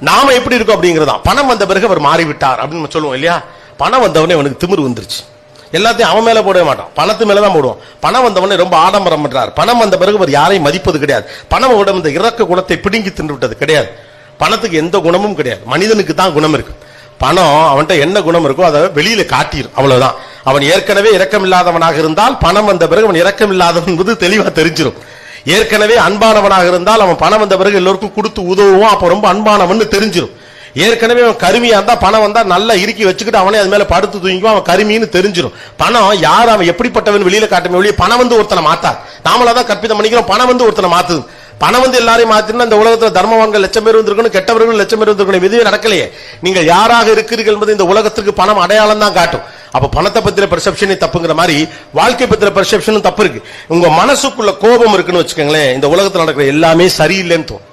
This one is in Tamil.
நாம எப்படி இருக்கோம் அப்படிங்கிறதா. பணம் வந்த பிறகு அவர் மாறிவிட்டார் அப்படின்னு சொல்லுவோம் இல்லையா. பணம் வந்தவனே அவனுக்கு திமிரு வந்துருச்சு. எல்லாத்தையும் அவன் மேல போடவே மாட்டான், பணத்து மேலதான் போடுவோம். பணம் வந்தவனே ரொம்ப ஆடம்பரம் பண்றார். பணம் வந்த பிறகு அவர் யாரையும் மதிப்பது கிடையாது. பணம் உடம்பு இந்த இறக்க குணத்தை பிடுங்கி தின்று விட்டது கிடையாது. பணத்துக்கு எந்த குணமும் கிடையாது, மனிதனுக்கு தான் குணம் இருக்கு. பணம் அவன்கிட்ட என்ன குணம் இருக்கோ அதை வெளியில காட்டிடும், அவ்வளவுதான். அவன் ஏற்கனவே இரக்கம் இல்லாதவனாக இருந்தால் பணம் வந்த பிறகு அவன் இரக்கம் இல்லாதவன் என்பது தெளிவா தெரிஞ்சிடும். ஏற்கனவே அன்பானவனாக இருந்தால் அவன் பணம் வந்த பிறகு எல்லோருக்கும் கொடுத்து உதவுவான், அப்ப ரொம்ப அன்பானவன் தெரிஞ்சிடும். ஏற்கனவே அவன் கருமியா இருந்தா பணம் வந்தா நல்லா இறுக்கி வச்சுக்கிட்டு அவனே அது மேல படுத்து தூங்கிக்குவான், அவன் கருமின்னு தெரிஞ்சிடும். பணம் யார் அவன் எப்படிப்பட்டவன் வெளியில காட்டுமே வெளியே பணம் வந்து ஒருத்தனை மாத்தார். நாமளாதான் கற்பிதம் பண்ணிக்கிறோம், பணம் வந்து ஒருத்தனை மாத்துது. பணம் வந்து எல்லாரையும் மாத்தினா இந்த உலகத்துல தர்மவான்கள் லட்சம் பேர் வந்திருக்கணும், கெட்டவர்கள் லட்சம் பேர் வந்திருக்கணும். இதுவே நடக்கலையே. நீங்கள் யாராக இருக்கிறீர்கள் என்பது இந்த உலகத்திற்கு பணம் அடையாளம் தான் காட்டும். அப்ப பணத்தை பத்திர பெர்செப்ஷனே தப்புங்கிற மாதிரி வாழ்க்கை பத்திர பெர்செப்ஷனும் தப்பு இருக்கு. உங்க மனசுக்குள்ள கோபம் இருக்குன்னு வச்சுக்கோங்களேன், இந்த உலகத்துல நடக்கிற எல்லாமே சரியில்லைன்னு தோணும்.